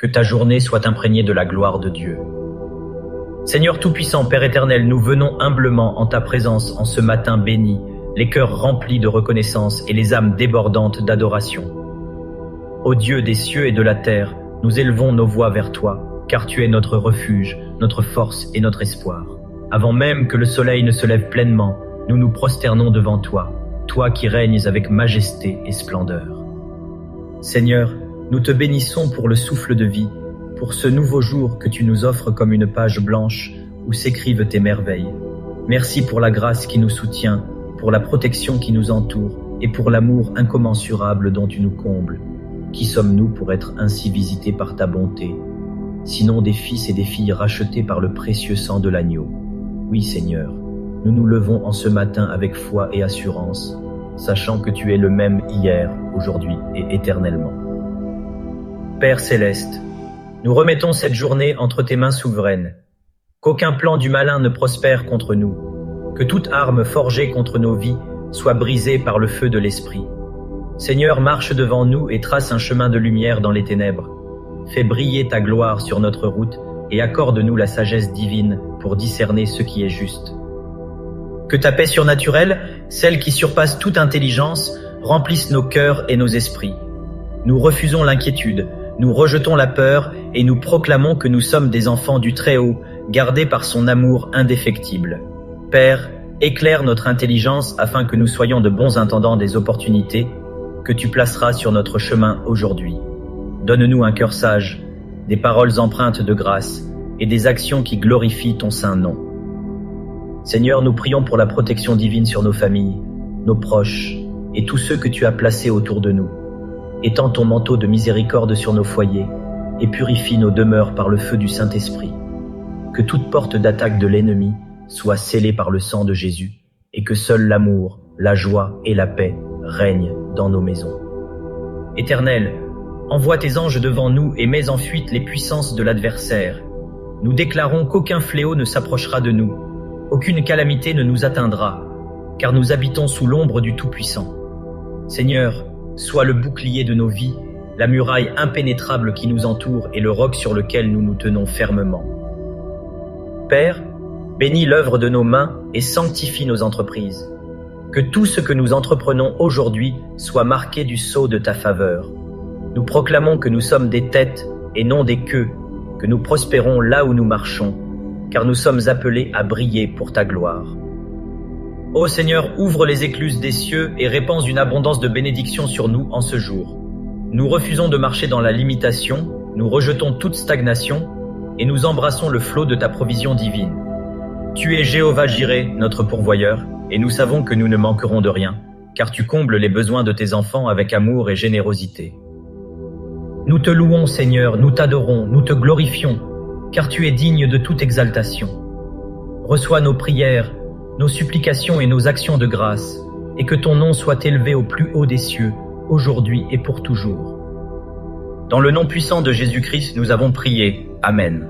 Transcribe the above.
Que ta journée soit imprégnée de la gloire de Dieu. Seigneur Tout-Puissant, Père éternel, nous venons humblement en ta présence en ce matin béni, les cœurs remplis de reconnaissance et les âmes débordantes d'adoration. Ô Dieu des cieux et de la terre, nous élevons nos voix vers toi, car tu es notre refuge, notre force et notre espoir. Avant même que le soleil ne se lève pleinement, nous nous prosternons devant toi, toi qui règnes avec majesté et splendeur. Seigneur, nous te bénissons pour le souffle de vie, pour ce nouveau jour que tu nous offres comme une page blanche où s'écrivent tes merveilles. Merci pour la grâce qui nous soutient, pour la protection qui nous entoure et pour l'amour incommensurable dont tu nous combles. Qui sommes-nous pour être ainsi visités par ta bonté, sinon des fils et des filles rachetés par le précieux sang de l'agneau? Oui, Seigneur, nous nous levons en ce matin avec foi et assurance, sachant que tu es le même hier, aujourd'hui et éternellement. Père céleste, nous remettons cette journée entre tes mains souveraines. Qu'aucun plan du malin ne prospère contre nous, que toute arme forgée contre nos vies soit brisée par le feu de l'Esprit. Seigneur, marche devant nous et trace un chemin de lumière dans les ténèbres. Fais briller ta gloire sur notre route et accorde-nous la sagesse divine pour discerner ce qui est juste. Que ta paix surnaturelle, celle qui surpasse toute intelligence, remplisse nos cœurs et nos esprits. Nous refusons l'inquiétude, nous rejetons la peur et nous proclamons que nous sommes des enfants du Très-Haut, gardés par son amour indéfectible. Père, éclaire notre intelligence afin que nous soyons de bons intendants des opportunités que tu placeras sur notre chemin aujourd'hui. Donne-nous un cœur sage, des paroles empreintes de grâce et des actions qui glorifient ton saint nom. Seigneur, nous prions pour la protection divine sur nos familles, nos proches et tous ceux que tu as placés autour de nous. Étends ton manteau de miséricorde sur nos foyers et purifie nos demeures par le feu du Saint-Esprit. Que toute porte d'attaque de l'ennemi soit scellée par le sang de Jésus et que seul l'amour, la joie et la paix règnent dans nos maisons. Éternel, envoie tes anges devant nous et mets en fuite les puissances de l'adversaire. Nous déclarons qu'aucun fléau ne s'approchera de nous, aucune calamité ne nous atteindra, car nous habitons sous l'ombre du Tout-Puissant. Seigneur, sois le bouclier de nos vies, la muraille impénétrable qui nous entoure et le roc sur lequel nous nous tenons fermement. Père, bénis l'œuvre de nos mains et sanctifie nos entreprises. Que tout ce que nous entreprenons aujourd'hui soit marqué du sceau de ta faveur. Nous proclamons que nous sommes des têtes et non des queues, que nous prospérons là où nous marchons, car nous sommes appelés à briller pour ta gloire. Ô Seigneur, ouvre les écluses des cieux et répands une abondance de bénédictions sur nous en ce jour. Nous refusons de marcher dans la limitation, nous rejetons toute stagnation et nous embrassons le flot de ta provision divine. Tu es Jéhovah Jireh, notre pourvoyeur, et nous savons que nous ne manquerons de rien, car tu combles les besoins de tes enfants avec amour et générosité. Nous te louons, Seigneur, nous t'adorons, nous te glorifions, car tu es digne de toute exaltation. Reçois nos prières, nos supplications et nos actions de grâce, et que ton nom soit élevé au plus haut des cieux, aujourd'hui et pour toujours. Dans le nom puissant de Jésus-Christ, nous avons prié. Amen.